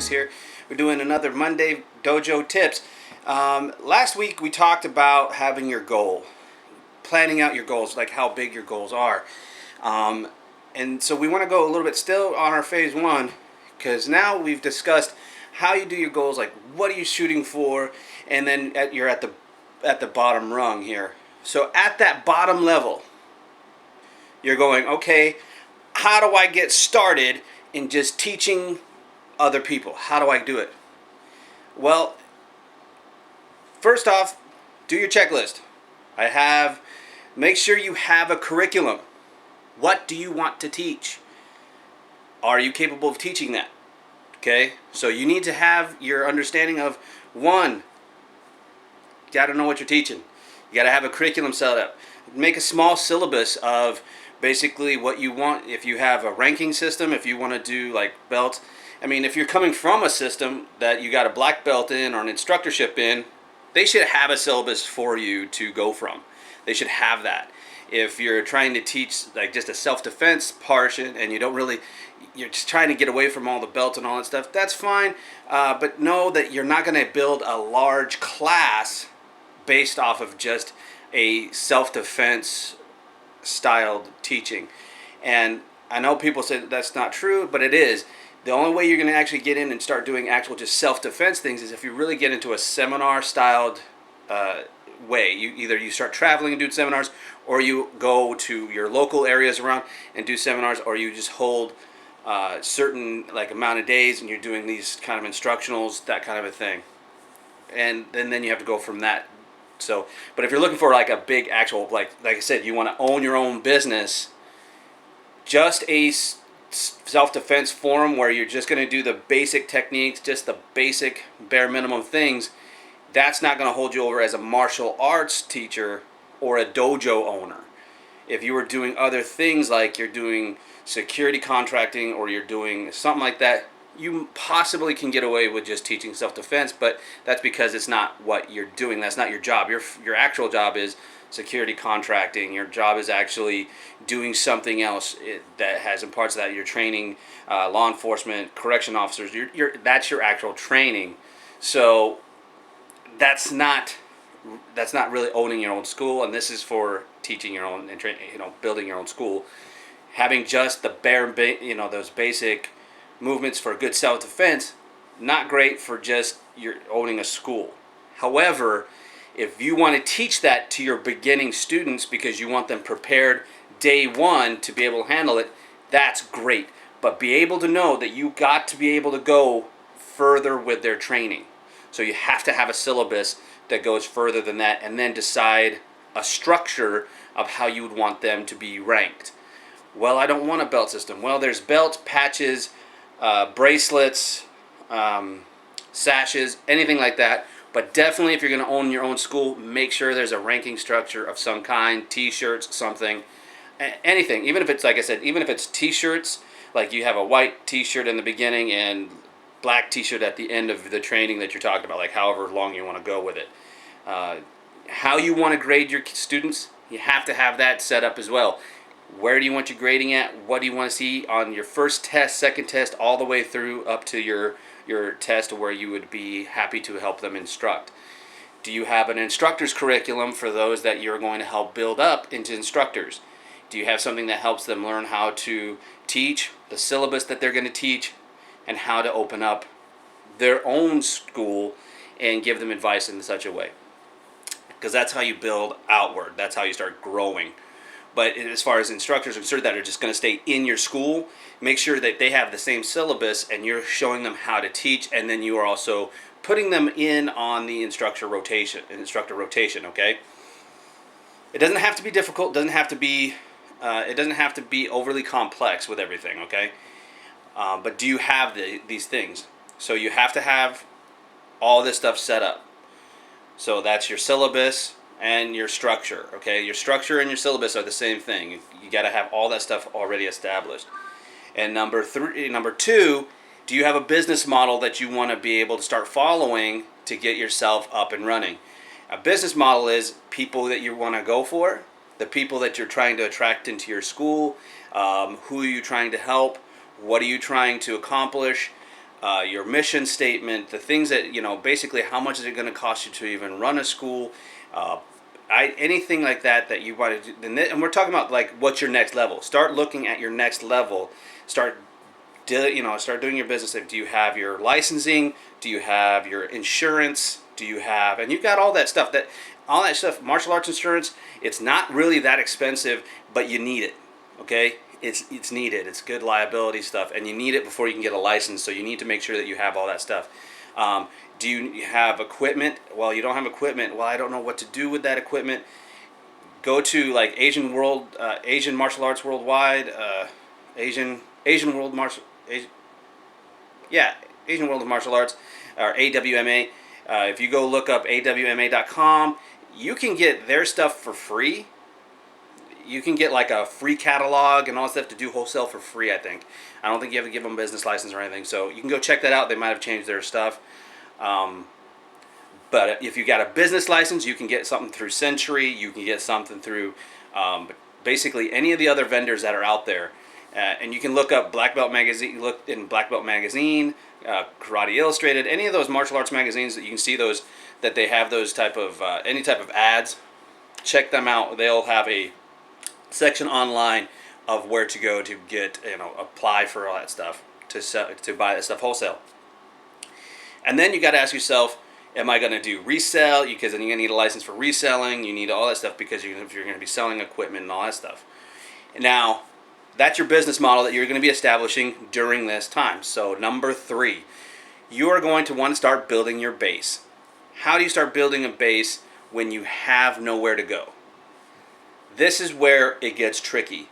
Alex here. We're doing another Monday Dojo tips. Last week we talked about having your goal, planning out your goals, like how big your goals are. And so we want to go a little bit still on our phase one, because now we've discussed how you do your goals, like what are you shooting for, and then you're at the bottom rung here. So at that bottom level, you're going, okay, how do I get started in just teaching other people? How do I do it? Well, first off, do your checklist. Make sure you have a curriculum. What do you want to teach? Are you capable of teaching that? Okay, so you need to have your understanding of, one, you got to know what you're teaching. You got to have a curriculum set up. Make a small syllabus of basically what you want. If you have a ranking system, if you want to do like belts, I mean, if you're coming from a system that you got a black belt in or an instructorship in, they should have a syllabus for you to go from. They should have that. If you're trying to teach like just a self-defense portion and you're just trying to get away from all the belts and all that stuff, that's fine. But know that you're not going to build a large class based off of just a self-defense styled teaching. And I know people say that that's not true, but it is. The only way you're going to actually get in and start doing actual just self-defense things is if you really get into a seminar styled way. You start traveling and do seminars, or you go to your local areas around and do seminars, or you just hold certain like amount of days and you're doing these kind of instructionals, that kind of a thing. And then you have to go from that. So, but if you're looking for like a big actual, like I said, you want to own your own business, just a self-defense forum where you're just going to do the basic techniques, just the basic bare minimum things, that's not going to hold you over as a martial arts teacher or a dojo owner. If you were doing other things like you're doing security contracting or you're doing something like that, you possibly can get away with just teaching self-defense, but that's because it's not what you're doing. That's not your job. Your actual job is security contracting. Your job is actually doing something else that has in parts of that. You're training law enforcement, correction officers. That's your actual training. So that's not really owning your own school, and this is for teaching your own and building your own school. Having just the those basic movements for good self-defense, not great for just you're owning a school. However, if you want to teach that to your beginning students because you want them prepared day one to be able to handle it, that's great. But be able to know that you got to be able to go further with their training. So you have to have a syllabus that goes further than that, and then decide a structure of how you would want them to be ranked. Well, I don't want a belt system. Well, there's belts, patches, bracelets, sashes, anything like that. But definitely if you're going to own your own school, make sure there's a ranking structure of some kind, t-shirts, something, anything. Even if it's, like I said, even if it's t-shirts, like you have a white t-shirt in the beginning and black t-shirt at the end of the training that you're talking about, like however long you want to go with it. How you want to grade your students, you have to have that set up as well. Where do you want your grading at? What do you want to see on your first test, second test, all the way through up to your test where you would be happy to help them instruct? Do you have an instructor's curriculum for those that you're going to help build up into instructors? Do you have something that helps them learn how to teach, the syllabus that they're going to teach, and how to open up their own school and give them advice in such a way? Because that's how you build outward. That's how you start growing. But as far as instructors are concerned that are just going to stay in your school, make sure that they have the same syllabus and you're showing them how to teach, and then you are also putting them in on the instructor rotation, okay? It doesn't have to be difficult, it doesn't have to be overly complex with everything, okay? But do you have these things? So you have to have all this stuff set up. So that's your syllabus and your structure, okay? Your structure and your syllabus are the same thing. You got to have all that stuff already established. And number two, do you have a business model that you want to be able to start following to get yourself up and running? A business model is people that you want to go for, the people that you're trying to attract into your school, who are you trying to help, what are you trying to accomplish, your mission statement, the things that, basically how much is it going to cost you to even run a school, anything like that you want to do. And we're talking about like what's your next level. Start looking at your next level. Start doing your business. Do you have your licensing? Do you have your insurance? Do you have, and you've got all that stuff, martial arts insurance, it's not really that expensive, but you need it, okay? It's needed. It's good liability stuff, and you need it before you can get a license, so you need to make sure that you have all that stuff. Do you have equipment? Well, you don't have equipment. Well, I don't know what to do with that equipment. Go to like Asian Martial Arts Worldwide, Asian World Martial, Asian World of Martial Arts, or AWMA. If you go look up awma.com, you can get their stuff for free. You can get like a free catalog and all that stuff to do wholesale for free, I think. I don't think you have to give them a business license or anything. So you can go check that out. They might have changed their stuff. But if you got a business license, you can get something through Century. You can get something through basically any of the other vendors that are out there. And you can look up Black Belt Magazine, look in Black Belt Magazine, Karate Illustrated, any of those martial arts magazines that you can see those, that they have those type of, any type of ads. Check them out. They'll have a section online of where to go to get, apply for all that stuff, to buy that stuff wholesale. And then you got to ask yourself, am I going to do resell? Because then you're going to need a license for reselling. You need all that stuff because if you're going to be selling equipment and all that stuff. Now, that's your business model that you're going to be establishing during this time. So number 3, you are going to want to start building your base. How do you start building a base when you have nowhere to go? This is where it gets tricky.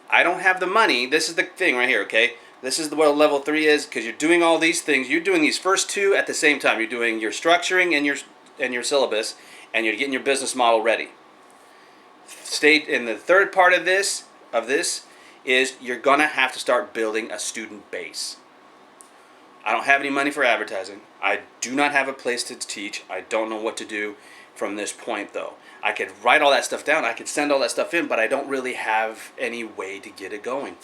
I don't have the money. This is the thing right here, okay? This is what level 3 is, because you're doing all these things. You're doing these first 2 at the same time. You're doing your structuring and your syllabus, and you're getting your business model ready. In the third part of this is you're going to have to start building a student base. I don't have any money for advertising. I do not have a place to teach. I don't know what to do from this point, though. I could write all that stuff down. I could send all that stuff in, but I don't really have any way to get it going.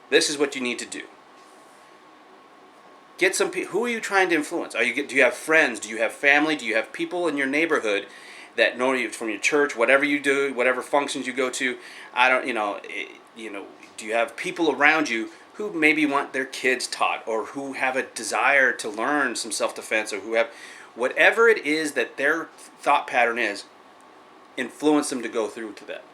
This is what you need to do. Get some people. Who are you trying to influence? Do you have friends? Do you have family? Do you have people in your neighborhood that know you from your church, whatever you do, whatever functions you go to? Do you have people around you who maybe want their kids taught, or who have a desire to learn some self-defense, or who have whatever it is that their thought pattern is, influence them to go through to that.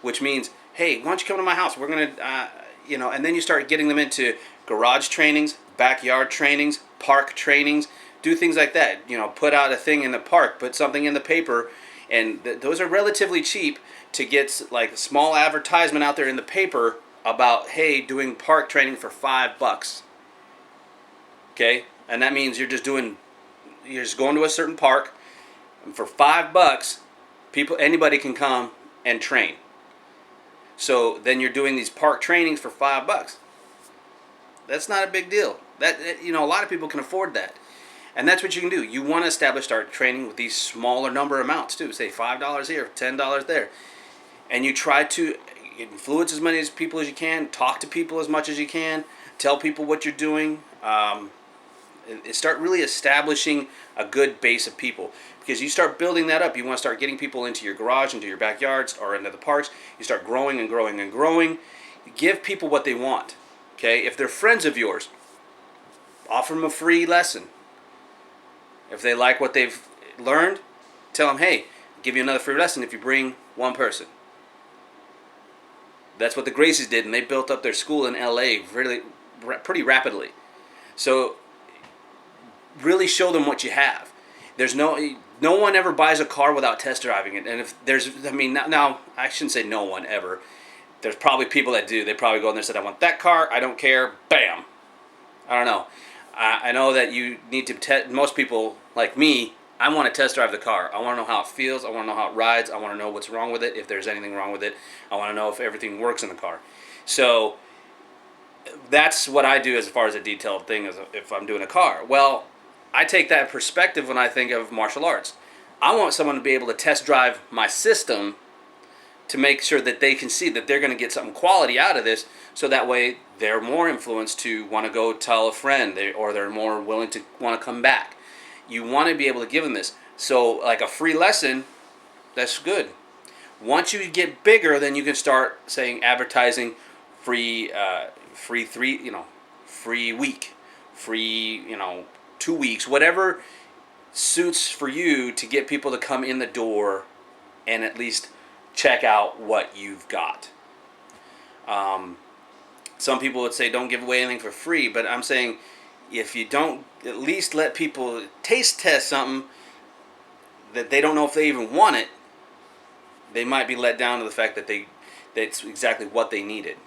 Which means, hey, why don't you come to my house? We're going to, and then you start getting them into garage trainings, backyard trainings, park trainings, do things like that. Put out a thing in the park, put something in the paper, and those are relatively cheap to get like a small advertisement out there in the paper about, hey, doing park training for $5. Okay? And that means you're just going to a certain park, and for $5, anybody can come and train. So then you're doing these park trainings for $5. That's not a big deal. A lot of people can afford that. And that's what you can do. You want to start training with these smaller number amounts too. Say $5 here, $10 there. And you try to influence as many people as you can, talk to people as much as you can, tell people what you're doing. Start really establishing a good base of people. Because you start building that up, you want to start getting people into your garage, into your backyards, or into the parks. You start growing and growing and growing. Give people what they want. Okay? If they're friends of yours, offer them a free lesson. If they like what they've learned, tell them, hey, I'll give you another free lesson if you bring one person. That's what the Gracies did, and they built up their school in LA pretty rapidly. So really show them what you have. There's no one ever buys a car without test driving it. And if there's, now I shouldn't say no one ever. There's probably people that do. They probably go in there and say, I want that car, I don't care, bam. I don't know. I know that you need to most people like me, I want to test drive the car. I want to know how it feels. I want to know how it rides. I want to know what's wrong with it, if there's anything wrong with it. I want to know if everything works in the car. So that's what I do as far as a detailed thing as if I'm doing a car. Well, I take that perspective when I think of martial arts. I want someone to be able to test drive my system to make sure that they can see that they're going to get something quality out of this, so that way they're more influenced to want to go tell a friend, or they're more willing to want to come back. You want to be able to give them this. So like a free lesson, that's good. Once you get bigger, then you can start saying advertising free, free free week, free 2 weeks, whatever suits for you to get people to come in the door and at least check out what you've got. Some people would say don't give away anything for free, but I'm saying if you don't at least let people taste test something that they don't know if they even want it, they might be let down to the fact that that's exactly what they needed.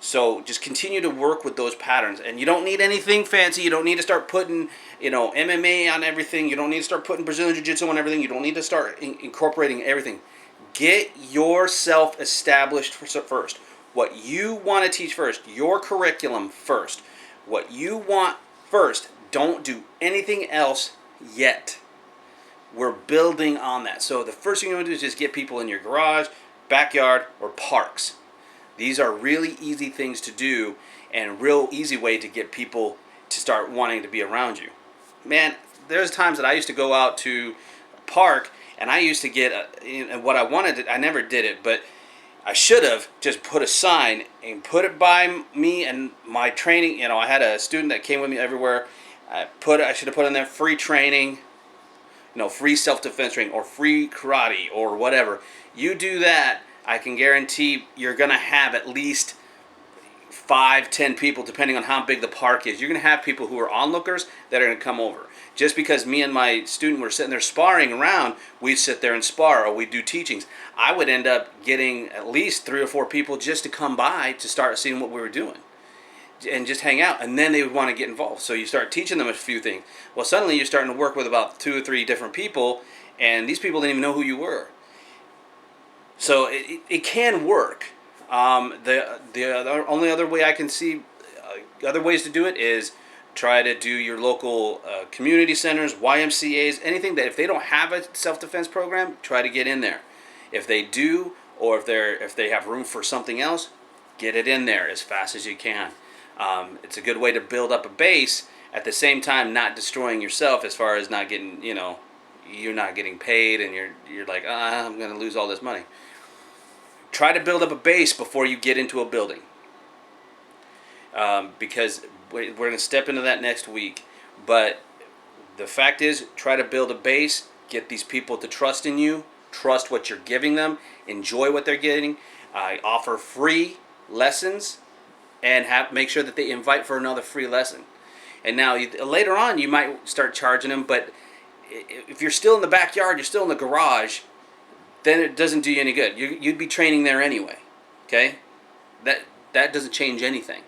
So just continue to work with those patterns, and you don't need anything fancy. You don't need to start putting MMA on everything. You don't need to start putting Brazilian Jiu-Jitsu on everything. You don't need to start incorporating everything. Get yourself established first. What you want to teach first. Your curriculum first. What you want first. Don't do anything else yet. We're building on that. So the first thing you want to do is just get people in your garage, backyard, or parks. These are really easy things to do, and a real easy way to get people to start wanting to be around you. Man, there's times that I used to go out to a park, and I used to get what I wanted. I never did it, but I should have just put a sign and put it by me and my training. I had a student that came with me everywhere. I should have put in there free training, free self-defense training, or free karate, or whatever. You do that, I can guarantee you're going to have at least 5-10 people, depending on how big the park is. You're going to have people who are onlookers that are going to come over. Just because me and my student were sitting there sparring around, we'd sit there and spar, or we'd do teachings. I would end up getting at least 3 or 4 people just to come by to start seeing what we were doing and just hang out, and then they would want to get involved. So you start teaching them a few things. Well, suddenly you're starting to work with about 2 or 3 different people, and these people didn't even know who you were. So it can work. The only other way I can see other ways to do it is try to do your local community centers, YMCAs, anything that if they don't have a self-defense program, try to get in there. If they do, or if they have room for something else, get it in there as fast as you can. It's a good way to build up a base, at the same time not destroying yourself as far as not getting, you're not getting paid, and you're like, I'm going to lose all this money. Try to build up a base before you get into a building, because we're going to step into that next week. But the fact is, try to build a base, get these people to trust in you, trust what you're giving them, enjoy what they're getting. Offer free lessons, and make sure that they invite for another free lesson. And now later on you might start charging them, but if you're still in the backyard, you're still in the garage, then it doesn't do you any good. You'd be training there anyway. Okay? That doesn't change anything.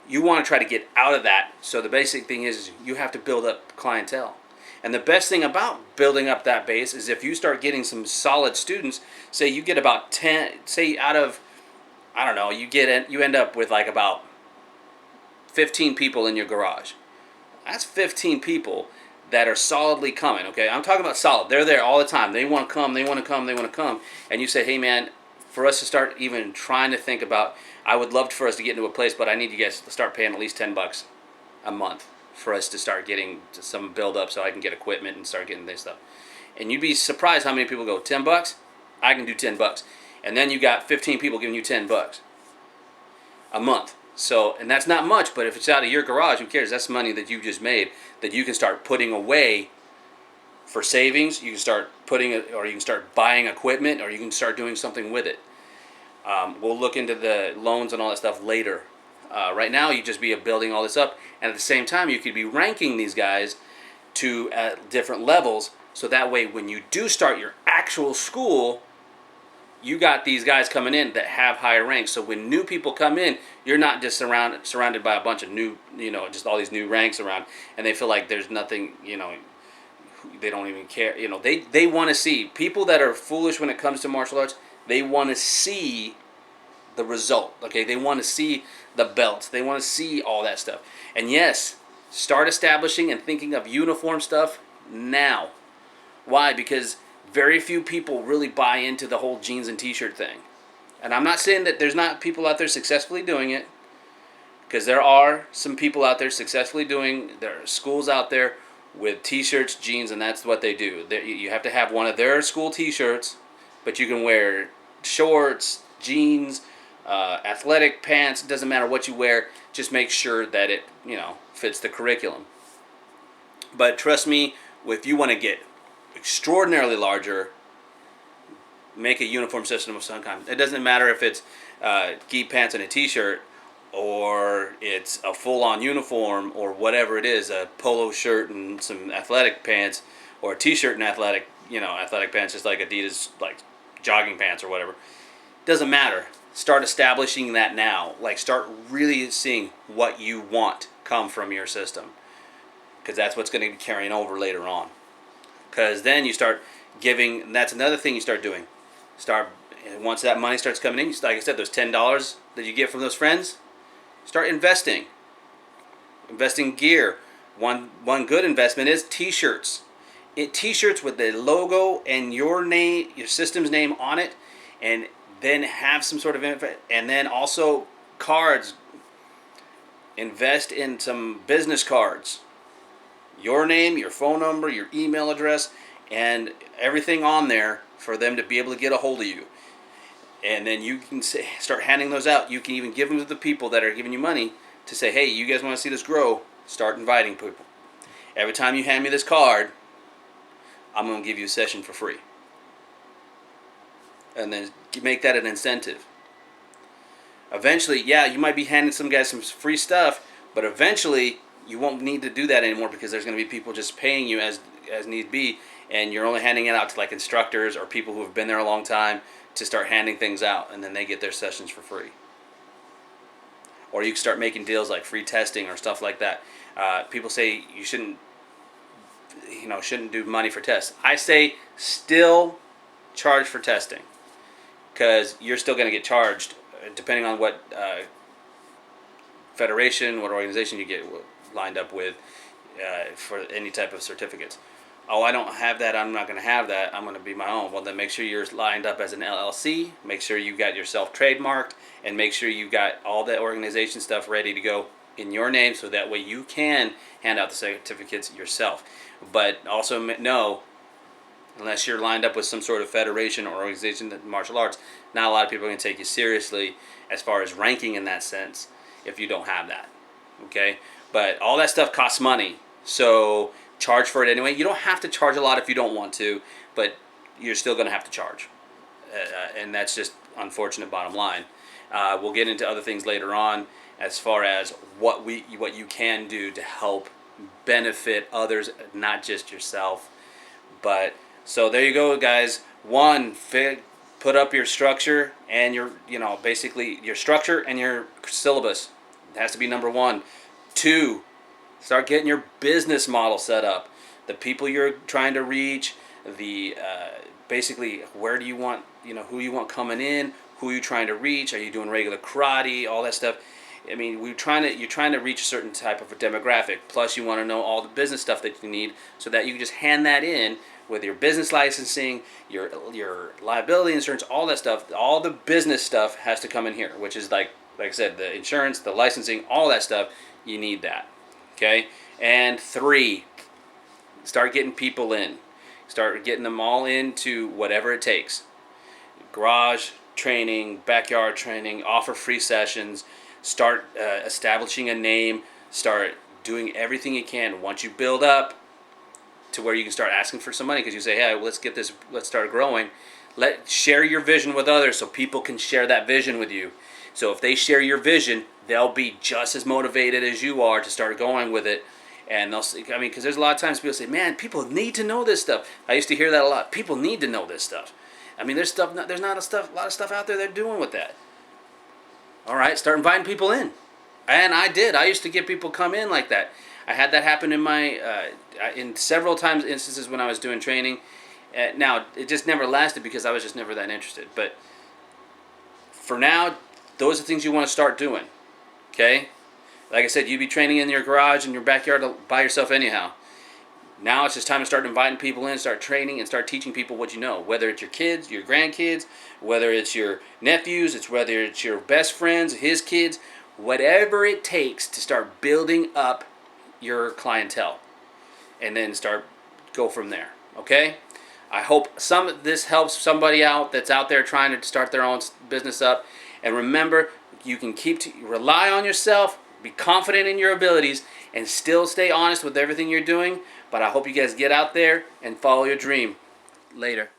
You want to try to get out of that. So the basic thing is you have to build up clientele. And the best thing about building up that base is if you start getting some solid students, say you get about 10, say out of, I don't know, you end up with like about 15 people in your garage. That's 15 people that are solidly coming, okay? I'm talking about solid. They're there all the time. They want to come, they want to come, they want to come. And you say, hey man, for us to start even trying to think about, I would love for us to get into a place, but I need you guys to start paying at least $10 a month for us to start getting some build up so I can get equipment and start getting this stuff. And you'd be surprised how many people go, $10? I can do $10. And then you got 15 people giving you $10 a month. So, and that's not much, but if it's out of your garage, who cares? That's money that you just made that you can start putting away for savings. You can start putting it, or you can start buying equipment, or you can start doing something with it. We'll look into the loans and all that stuff later. Right now, you just be building all this up, and at the same time, you could be ranking these guys to different levels, so that way, when you do start your actual school, you got these guys coming in that have higher ranks. So when new people come in, you're not just surrounded by a bunch of new, just all these new ranks around, and they feel like there's nothing, they don't even care. They want to see people that are foolish when it comes to martial arts. They want to see the result. Okay, they want to see the belts. They want to see all that stuff. And yes, start establishing and thinking of uniform stuff now. Why? Because very few people really buy into the whole jeans and t-shirt thing. And I'm not saying that there's not people out there successfully doing it, because there are some people out there successfully doing, there are schools out there with t-shirts, jeans, and that's what they do. You have to have one of their school t-shirts, but you can wear shorts, jeans, athletic pants. It doesn't matter what you wear. Just make sure that it, fits the curriculum. But trust me, if you want to get extraordinarily larger, make a uniform system of some kind. It doesn't matter if it's gi pants and a t-shirt, or it's a full-on uniform, or whatever it is, a polo shirt and some athletic pants, or a t-shirt and athletic pants, just like Adidas, like jogging pants or whatever. Doesn't matter. Start establishing that now. Like, start really seeing what you want come from your system, because that's what's going to be carrying over later on. Because then you start giving. That's another thing you start doing. Once that money starts coming in, like I said, those $10 that you get from those friends, start investing. Investing gear. One good investment is t-shirts. T-shirts with the logo and your name, your system's name on it, and then have some sort of and then also cards. Invest in some business cards. Your name, your phone number, your email address, and everything on there for them to be able to get a hold of you. And then you can start handing those out. You can even give them to the people that are giving you money to say, hey, you guys want to see this grow? Start inviting people. Every time you hand me this card, I'm going to give you a session for free. And then make that an incentive. Eventually, yeah, you might be handing some guys some free stuff, but eventually you won't need to do that anymore, because there's going to be people just paying you as need be, and you're only handing it out to like instructors or people who have been there a long time to start handing things out, and then they get their sessions for free. Or you can start making deals like free testing or stuff like that. People say you shouldn't do money for tests. I say still charge for testing, because you're still going to get charged depending on what federation, what organization you get lined up with for any type of certificates. Oh, I don't have that, I'm not going to have that, I'm going to be my own. Well, then make sure you're lined up as an LLC, make sure you got yourself trademarked, and make sure you got all the organization stuff ready to go in your name, so that way you can hand out the certificates yourself. But also know, unless you're lined up with some sort of federation or organization in martial arts, not a lot of people are going to take you seriously as far as ranking in that sense if you don't have that. Okay? But all that stuff costs money, so charge for it anyway. You don't have to charge a lot if you don't want to, but you're still going to have to charge. And that's just unfortunate bottom line. We'll get into other things later on as far as what you can do to help benefit others, not just yourself. But so there you go, guys. One, put up your structure and basically your structure and your syllabus. It has to be number one. Two, start getting your business model set up. The people you're trying to reach, basically where do you want, who you want coming in, who you're trying to reach. Are you doing regular karate, all that stuff? I mean, you're trying to reach a certain type of a demographic. Plus, you want to know all the business stuff that you need, so that you can just hand that in with your business licensing, your liability insurance, all that stuff. All the business stuff has to come in here, which is like I said, the insurance, the licensing, all that stuff. You need that. Okay? And 3, start getting people in. Start getting them all into whatever it takes. Garage training, backyard training, offer free sessions. Start establishing a name. Start doing everything you can. Once you build up to where you can start asking for some money, because you say, hey, let's start growing. Share your vision with others so people can share that vision with you. So if they share your vision, they'll be just as motivated as you are to start going with it. And because there's a lot of times people say, man, people need to know this stuff. I used to hear that a lot. People need to know this stuff. I mean, there's not a lot of stuff out there they're doing with that. All right, start inviting people in. And I did. I used to get people come in like that. I had that happen in several instances when I was doing training. Now, it just never lasted because I was just never that interested. But for now, those are things you want to start doing. Okay? Like I said, you'd be training in your garage in your backyard by yourself anyhow. Now it's just time to start inviting people in, start training, and start teaching people what you know. Whether it's your kids, your grandkids, whether it's your nephews, whether it's your best friends, his kids, whatever it takes to start building up your clientele, and then go from there. Okay? I hope some of this helps somebody out that's out there trying to start their own business up. And remember, you can rely on yourself, be confident in your abilities, and still stay honest with everything you're doing. But I hope you guys get out there and follow your dream. Later.